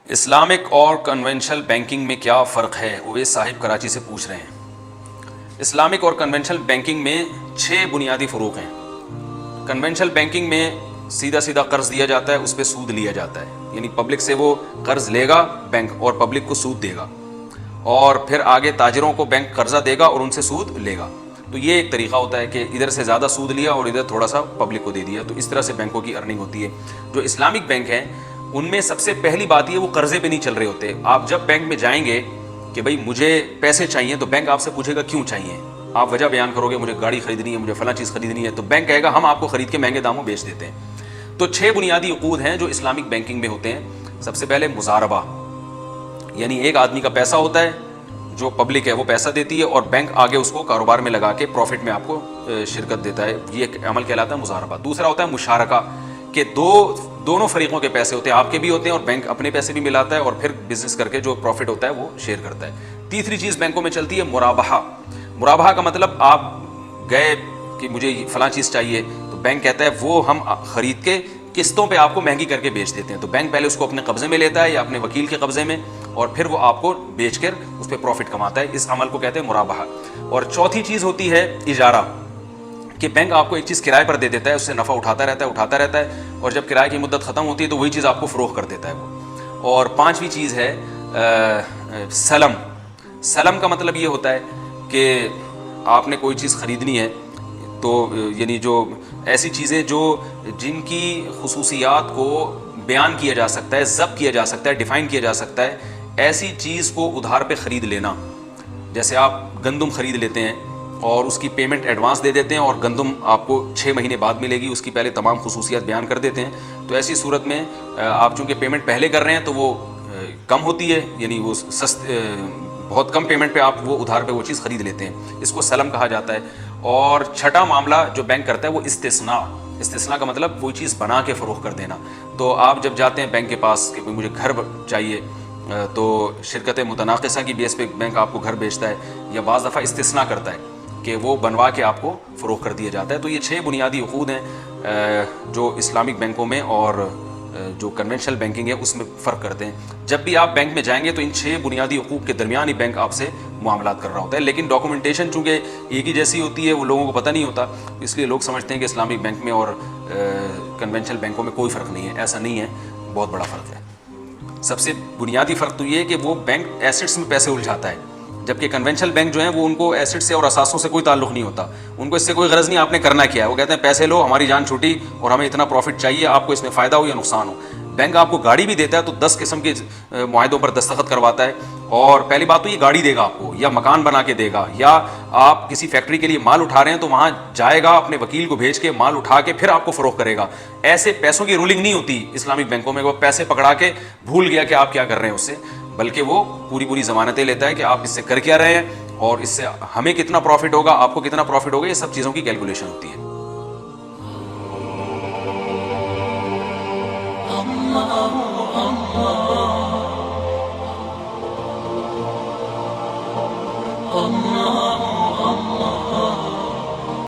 Islamic اور conventional banking میں کیا فرق ہے؟ اویس صاحب کراچی سے پوچھ رہے ہیں۔ اسلامک اور کنونشنل بینکنگ میں 6 بنیادی فروق ہیں۔ کنونشنل بینکنگ میں سیدھا سیدھا قرض دیا جاتا ہے، اس پہ سود لیا جاتا ہے، یعنی پبلک سے وہ قرض لے گا بینک اور پبلک کو سود دے گا، اور پھر آگے تاجروں کو بینک قرضہ دے گا اور ان سے سود لے گا۔ تو یہ ایک طریقہ ہوتا ہے کہ ادھر سے زیادہ سود لیا اور ادھر تھوڑا سا پبلک کو دے دیا، تو اس طرح سے بینکوں کی ارننگ ہوتی ہے۔ جو اسلامک بینک ہیں ان میں سب سے پہلی بات یہ وہ قرضے پہ نہیں چل رہے ہوتے۔ آپ جب بینک میں جائیں گے کہ بھائی مجھے پیسے چاہیے، تو بینک آپ سے پوچھے گا کیوں چاہیے، آپ وجہ بیان کرو گے، مجھے گاڑی خریدنی ہے، مجھے فلاں چیز خریدنی ہے، تو بینک کہے گا ہم آپ کو خرید کے مہنگے داموں بیچ دیتے ہیں۔ تو 6 بنیادی عقود ہیں جو اسلامک بینکنگ میں ہوتے ہیں۔ سب سے پہلے مضاربہ، یعنی ایک آدمی کا پیسہ ہوتا ہے، جو پبلک ہے وہ پیسہ دیتی ہے اور بینک آگے اس کو کاروبار میں لگا کے پروفٹ میں آپ کو شرکت دیتا ہے، یہ ایک عمل کہلاتا ہے مضاربہ۔ دوسرا ہوتا ہے مشارکہ، کہ دونوں فریقوں کے پیسے ہوتے ہیں، آپ کے بھی ہوتے ہیں اور بینک اپنے پیسے بھی ملاتا ہے اور پھر بزنس کر کے جو پروفٹ ہوتا ہے وہ شیئر کرتا ہے۔ تیسری چیز بینکوں میں چلتی ہے مرابحہ۔ مرابحہ کا مطلب آپ گئے کہ مجھے فلاں چیز چاہیے، تو بینک کہتا ہے وہ ہم خرید کے قسطوں پہ آپ کو مہنگی کر کے بیچ دیتے ہیں، تو بینک پہلے اس کو اپنے قبضے میں لیتا ہے یا اپنے وکیل کے قبضے میں، اور پھر وہ آپ کو بیچ کر اس پہ پروفٹ کماتا ہے۔ اس عمل کو کہتے ہیں مرابحہ۔ اور چوتھی چیز ہوتی ہے اجارہ، کہ بینک آپ کو ایک چیز کرائے پر دے دیتا ہے، اس سے نفع اٹھاتا رہتا ہے اور جب کرائے کی مدت ختم ہوتی ہے تو وہی چیز آپ کو فروخت کر دیتا ہے وہ۔ اور پانچویں چیز ہے سلم۔ سلم کا مطلب یہ ہوتا ہے کہ آپ نے کوئی چیز خریدنی ہے، تو یعنی جو ایسی چیزیں جن کی خصوصیات کو بیان کیا جا سکتا ہے، ضبط کیا جا سکتا ہے، ڈیفائن کیا جا سکتا ہے، ایسی چیز کو ادھار پہ خرید لینا۔ جیسے آپ گندم خرید لیتے ہیں اور اس کی پیمنٹ ایڈوانس دے دیتے ہیں اور گندم آپ کو 6 مہینے بعد ملے گی، اس کی پہلے تمام خصوصیات بیان کر دیتے ہیں، تو ایسی صورت میں آپ چونکہ پیمنٹ پہلے کر رہے ہیں تو وہ کم ہوتی ہے، یعنی وہ بہت کم پیمنٹ پہ آپ وہ ادھار پہ وہ چیز خرید لیتے ہیں، اس کو سلم کہا جاتا ہے۔ اور چھٹا معاملہ جو بینک کرتا ہے وہ استثناء۔ استثناء کا مطلب وہ چیز بنا کے فروخت کر دینا۔ تو آپ جب جاتے ہیں بینک کے پاس کہ مجھے گھر چاہیے، تو شرکت متناقصہ کی بیس پہ بینک آپ کو گھر بیچتا ہے، یا بعض دفعہ استثناء کرتا ہے کہ وہ بنوا کے آپ کو فروخت کر دیا جاتا ہے۔ تو یہ 6 بنیادی عقود ہیں جو اسلامک بینکوں میں اور جو کنونشنل بینکنگ ہے اس میں فرق کرتے ہیں۔ جب بھی آپ بینک میں جائیں گے تو ان 6 بنیادی حقوق کے درمیان ہی بینک آپ سے معاملات کر رہا ہوتا ہے، لیکن ڈاکومنٹیشن چونکہ ایک ہی جیسی ہوتی ہے وہ لوگوں کو پتہ نہیں ہوتا، اس لیے لوگ سمجھتے ہیں کہ اسلامک بینک میں اور کنونشنل بینکوں میں کوئی فرق نہیں ہے۔ ایسا نہیں ہے، بہت بڑا فرق ہے۔ سب سے بنیادی فرق تو یہ ہے کہ وہ بینک ایسٹس میں پیسے الجھاتا ہے، جبکہ کنونشنل بینک جو ہیں وہ ان کو ایسٹ سے اور اثاثوں سے کوئی تعلق نہیں ہوتا، ان کو اس سے کوئی غرض نہیں آپ نے کرنا کیا ہے، وہ کہتے ہیں پیسے لو، ہماری جان چھوٹی اور ہمیں اتنا پروفٹ چاہیے، آپ کو اس میں فائدہ ہو یا نقصان ہو۔ بینک آپ کو گاڑی بھی دیتا ہے تو 10 قسم کے معاہدوں پر دستخط کرواتا ہے، اور پہلی بات تو یہ گاڑی دے گا آپ کو، یا مکان بنا کے دے گا، یا آپ کسی فیکٹری کے لیے مال اٹھا رہے ہیں تو وہاں جائے گا اپنے وکیل کو بھیج کے مال اٹھا کے پھر آپ کو فروخت کرے گا۔ ایسے پیسوں کی رولنگ نہیں ہوتی اسلامک بینکوں میں، وہ پیسے پکڑا کے بھول گیا کہ آپ کیا کر رہے ہیں اس سے، بلکہ وہ پوری ضمانتیں لیتا ہے کہ آپ اس سے کر کیا رہے ہیں اور اس سے ہمیں کتنا پروفٹ ہوگا، آپ کو کتنا پروفٹ ہوگا، یہ سب چیزوں کی کیلکولیشن ہوتی ہے۔ اللہ اللہ